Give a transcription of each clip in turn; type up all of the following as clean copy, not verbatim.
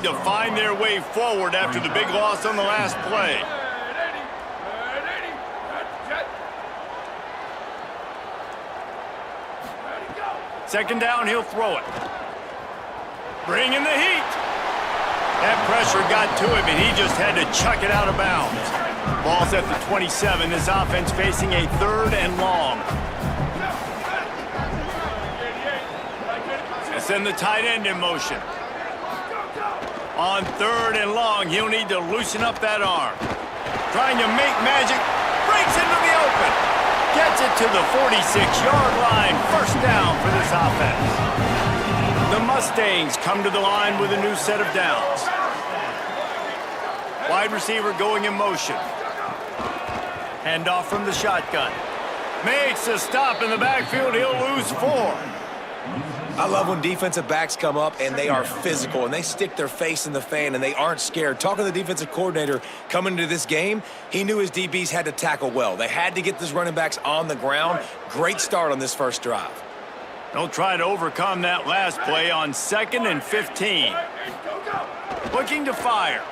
To find their way forward after the big loss on the last play. Second down, he'll throw it. Bringing the heat. That pressure got to him, and he just had to chuck it out of bounds. Ball's at the 27. This offense facing a 3rd and long. And send the tight end in motion. On 3rd and long, he'll need to loosen up that arm. Trying to make magic. Breaks into the open. Gets it to the 46-yard line. First down for this offense. The Mustangs come to the line with a new set of downs. Wide receiver going in motion. Handoff from the shotgun. Makes a stop in the backfield. He'll lose 4. I love when defensive backs come up and they are physical and they stick their face in the fan and they aren't scared. Talking to the defensive coordinator coming into this game, he knew his DBs had to tackle well. They had to get these running backs on the ground. Great start on this first drive. They'll try to overcome that last play on 2nd and 15. Looking to fire.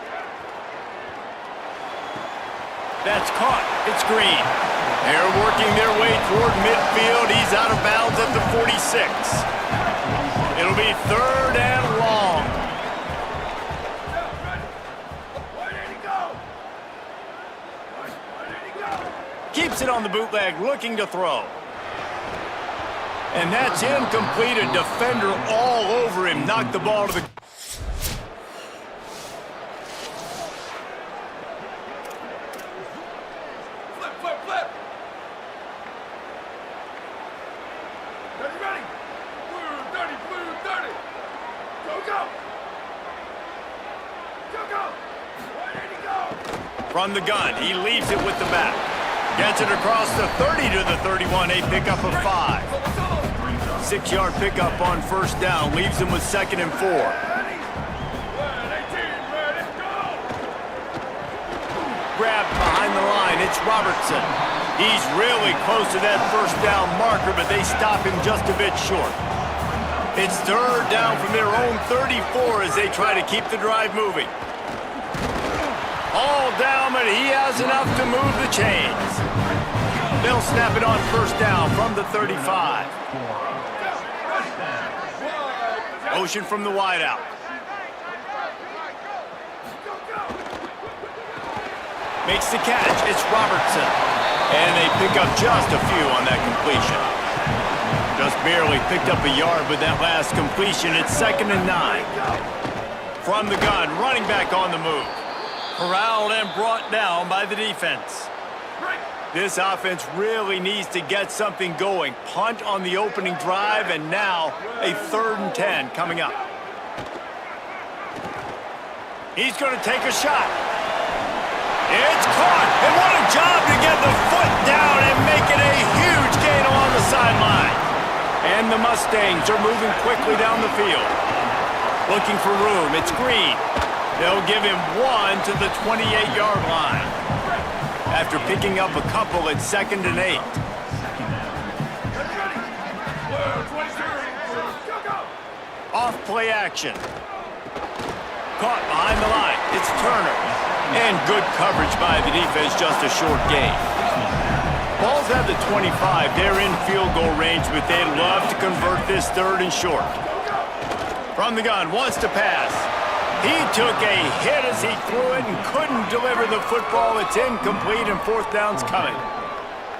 That's caught. It's Green. They're working their way toward midfield. He's out of bounds at the 46. It'll be 3rd and long. Keeps it on the bootleg, looking to throw. And that's incomplete. A defender all over him. Knocked the ball to the... Flip. Ready. Blue 30. Go. From the gun, he leaves it with the back. Gets it across the 30 to the 31, a pickup of 5. 6-yard pickup on first down, leaves him with 2nd and 4. Grabbed behind the line, it's Robertson. He's really close to that first down marker, but they stop him just a bit short. It's 3rd down from their own 34 as they try to keep the drive moving. All down, but he has enough to move the chains. They'll snap it on first down from the 35. Motion from the wideout. Makes the catch. It's Robertson. And they pick up just a few on that completion. Just barely picked up a yard with that last completion. It's 2nd and 9. From the gun, running back on the move. Corralled and brought down by the defense. This offense really needs to get something going. Punt on the opening drive, and now a 3rd and 10 coming up. He's going to take a shot. It's caught, and what a job to get the foot down and make it a huge gain along the sideline. And the Mustangs are moving quickly down the field. Looking for room, it's Green. They'll give him 1 to the 28-yard line. After picking up a couple at 2nd and 8. Off play action. Caught behind the line, it's Turner. And good coverage by the defense, just a short gain. Ball's at the 25. They're in field goal range, but they'd love to convert this 3rd and short. From the gun, wants to pass. He took a hit as he threw it and couldn't deliver the football. It's incomplete and 4th down's coming.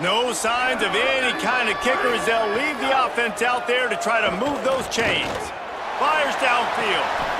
No signs of any kind of kickers. They'll leave the offense out there to try to move those chains. Fires downfield.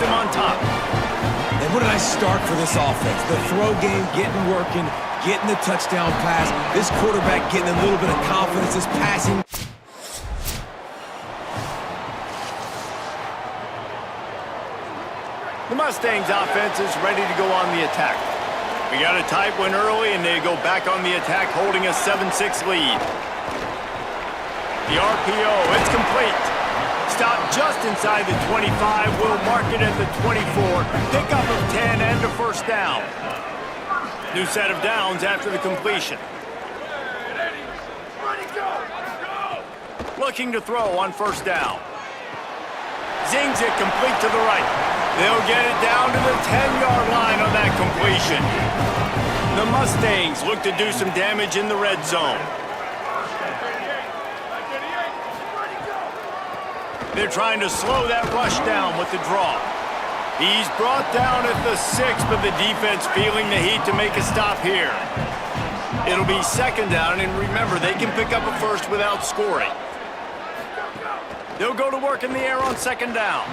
him on top. And what a nice start for this offense. The throw game getting working, getting the touchdown pass. This quarterback getting a little bit of confidence, this passing. The Mustangs offense is ready to go on the attack. We got a tight one early, and they go back on the attack, holding a 7-6 lead. The RPO, it's complete. Stop just inside the 25. We'll mark it at the 24. Pickup of 10 and a first down. New set of downs after the completion. Looking to throw on first down. Zings it complete to the right. They'll get it down to the 10-yard line on that completion. The Mustangs look to do some damage in the red zone. They're trying to slow that rush down with the draw. He's brought down at the 6, but the defense feeling the heat to make a stop here. It'll be second down, and remember, they can pick up a first without scoring. They'll go to work in the air on second down.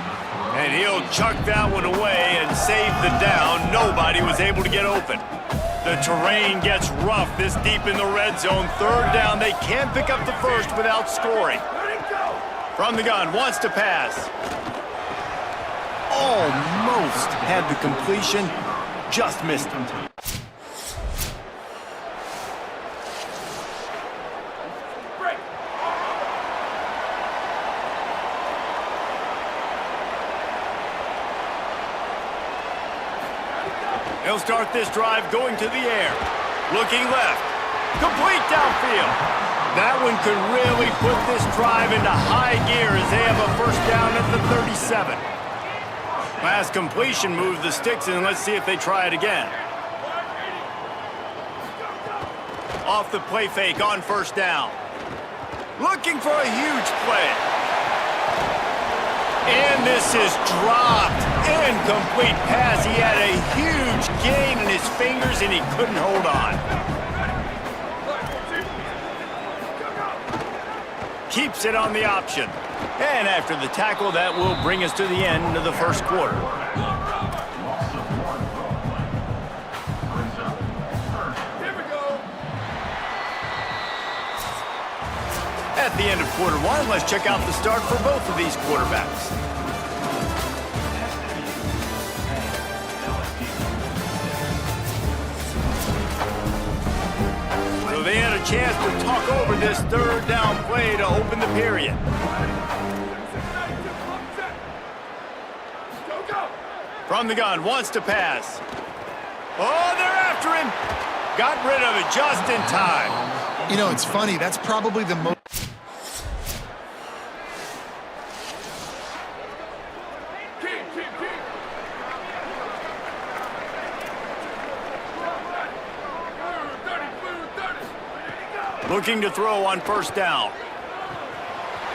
And he'll chuck that one away and save the down. Nobody was able to get open. The terrain gets rough this deep in the red zone. Third down, they can't pick up the first without scoring. From the gun, wants to pass. Almost had the completion, just missed it. They'll start this drive going to the air. Looking left. Complete downfield. That one could really put this drive into high gear as they have a first down at the 37. Last completion moved the sticks in. Let's see if they try it again. Off the play fake on first down. Looking for a huge play. And this is dropped. Incomplete pass. He had a huge gain in his fingers and he couldn't hold on. Keeps it on the option. And after the tackle, that will bring us to the end of the first quarter. Here we go. At the end of quarter one, let's check out the start for both of these quarterbacks. So they had a chance to talk over this third down play to open the period. Go, go. From the gun, wants to pass. Oh, they're after him. Got rid of it just in time. You know, it's funny. That's probably the most... Looking to throw on first down.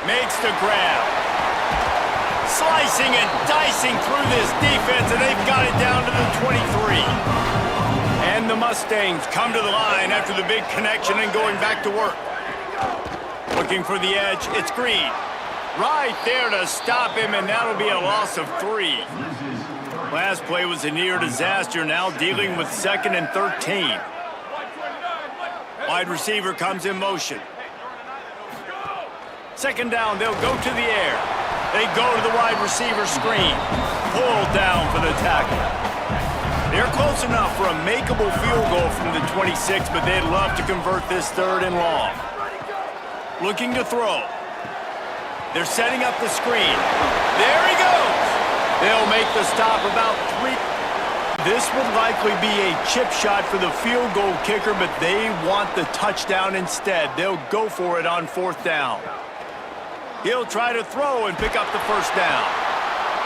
Makes the grab. Slicing and dicing through this defense, and they've got it down to the 23. And the Mustangs come to the line after the big connection and going back to work. Looking for the edge, it's Green. Right there to stop him, and that'll be a loss of 3. Last play was a near disaster, now dealing with 2nd and 13. Wide receiver comes in motion. Second down, they'll go to the air. They go to the wide receiver screen. Pulled down for the tackle. They're close enough for a makeable field goal from the 26, but they'd love to convert this third and long. Looking to throw. They're setting up the screen. There he goes. They'll make the stop about 3. This would likely be a chip shot for the field goal kicker, but they want the touchdown instead. They'll go for it on 4th down. He'll try to throw and pick up the first down.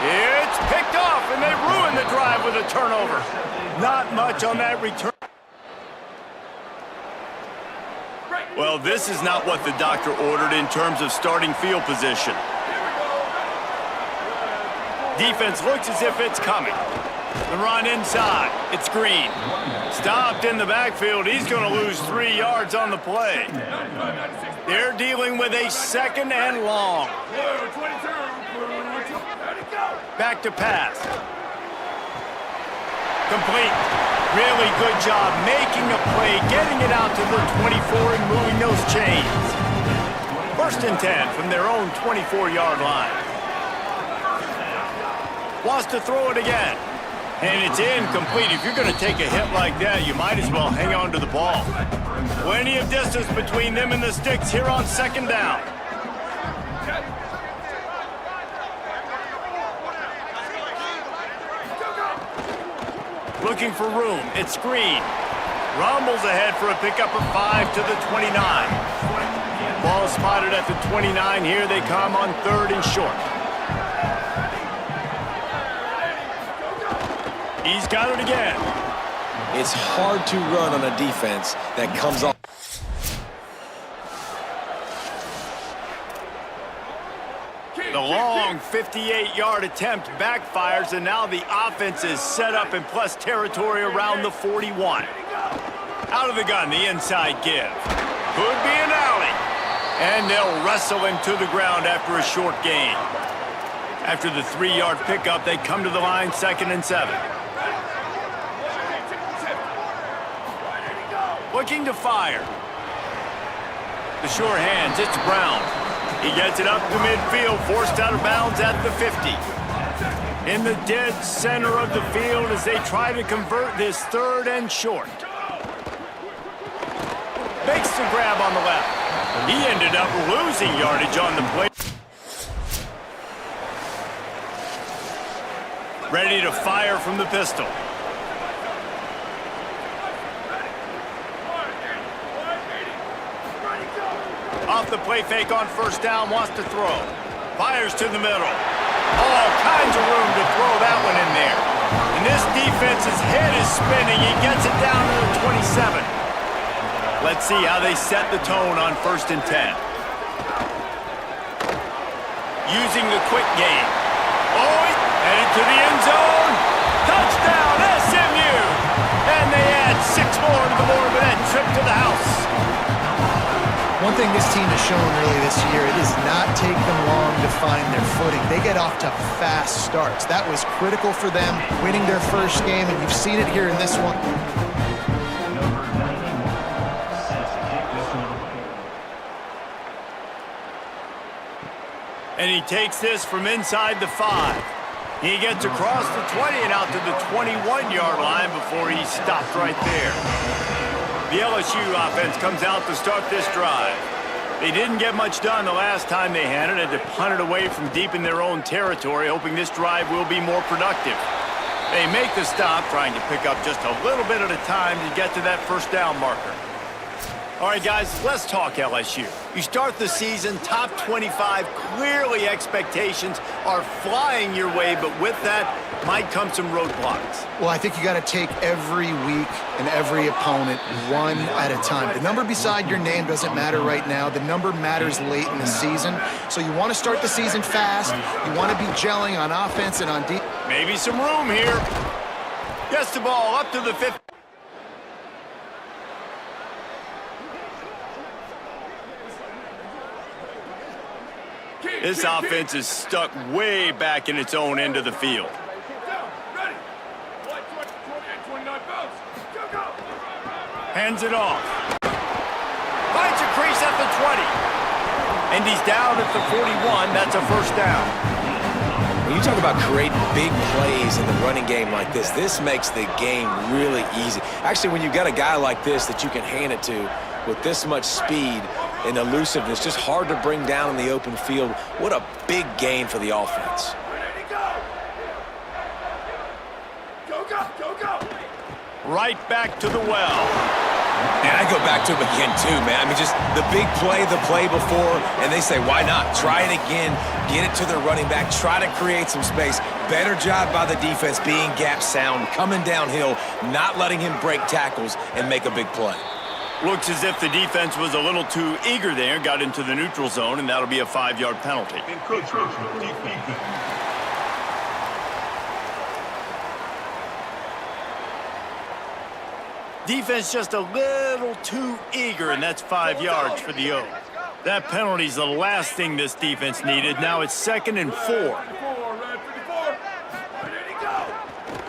It's picked off, and they ruin the drive with a turnover. Not much on that return. Well, this is not what the doctor ordered in terms of starting field position. Defense looks as if it's coming. The run inside. It's Green. Stopped in the backfield. He's going to lose 3 yards on the play. They're dealing with a 2nd and long. Back to pass. Complete. Really good job making a play, getting it out to the 24 and moving those chains. 1st and 10 from their own 24-yard line. Wants to throw it again. And it's incomplete. If you're going to take a hit like that, you might as well hang on to the ball. Plenty of distance between them and the sticks here on 2nd down. Looking for room. It's Green. Rumbles ahead for a pickup of 5 to the 29. Ball spotted at the 29. Here they come on 3rd and short. He's got it again. It's hard to run on a defense that comes off. The long 58-yard attempt backfires, and now the offense is set up in plus territory around the 41. Out of the gun, the inside give. Could be an alley. And they'll wrestle him to the ground after a short gain. After the 3-yard pickup, they come to the line 2nd and 7. Looking to fire. The sure hands, it's Brown. He gets it up to midfield, forced out of bounds at the 50. In the dead center of the field as they try to convert this 3rd and short. Makes the grab on the left. He ended up losing yardage on the play. Ready to fire from the pistol. Off the play fake on 1st down, wants to throw. Fires to the middle. All kinds of room to throw that one in there. And this defense's head is spinning. He gets it down to the 27. Let's see how they set the tone on 1st and 10. Using the quick game. Oh, headed to the end zone. Touchdown, SMU! And they add 6 more to the board with that trip to the house. One thing this team has shown early this year, it does not take them long to find their footing. They get off to fast starts. That was critical for them, winning their first game, and you've seen it here in this one. And he takes this from inside the 5. He gets across the 20 and out to the 21-yard line before he's stopped right there. The LSU offense comes out to start this drive. They didn't get much done the last time they had it. Had to punt it away from deep in their own territory, hoping this drive will be more productive. They make the stop, trying to pick up just a little bit at a time to get to that 1st down marker. All right, guys, let's talk LSU. You start the season top 25. Clearly, expectations are flying your way, but with that might come some roadblocks. Well, I think you got to take every week and every opponent one at a time. The number beside your name doesn't matter right now. The number matters late in the season. So you want to start the season fast. You want to be gelling on offense and on defense. Maybe some room here. Gets the ball up to the 50. This offense is stuck way back in its own end of the field. Hands it off. Finds a crease at the 20. And he's down at the 41. That's a 1st down. When you talk about creating big plays in the running game like this makes the game really easy. Actually, when you've got a guy like this that you can hand it to with this much speed and elusiveness, just hard to bring down in the open field. What a big gain for the offense. Right back to the well. And I go back to him again, too, man. I mean, just the big play, the play before, and they say, why not? Try it again, get it to their running back, try to create some space. Better job by the defense being gap sound, coming downhill, not letting him break tackles and make a big play. Looks as if the defense was a little too eager there, got into the neutral zone, and that'll be a 5-yard penalty. Defense just a little too eager, and that's 5 yards for the O. That penalty's the last thing this defense needed. Now it's 2nd and 4.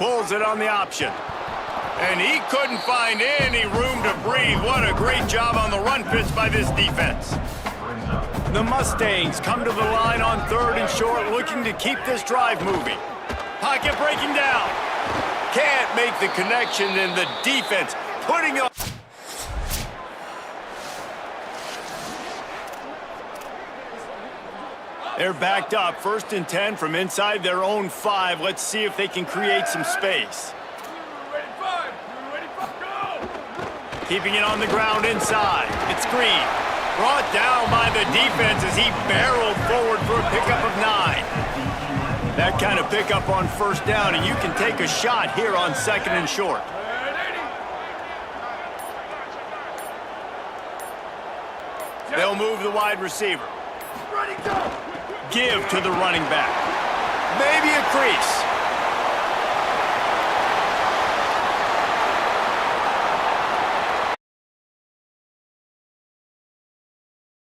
pulls it on the option. And he couldn't find any room to breathe. What a great job on the run pitch by this defense. The Mustangs come to the line on 3rd and short, looking to keep this drive moving. Pocket breaking down. Can't make the connection, and the defense putting up. They're backed up, 1st and 10 from inside their own 5. Let's see if they can create some space. Keeping it on the ground inside. It's Green. Brought down by the defense as he barreled forward for a pickup of 9. That kind of pickup on 1st down, and you can take a shot here on 2nd and short. They'll move the wide receiver. Give to the running back. Maybe a crease.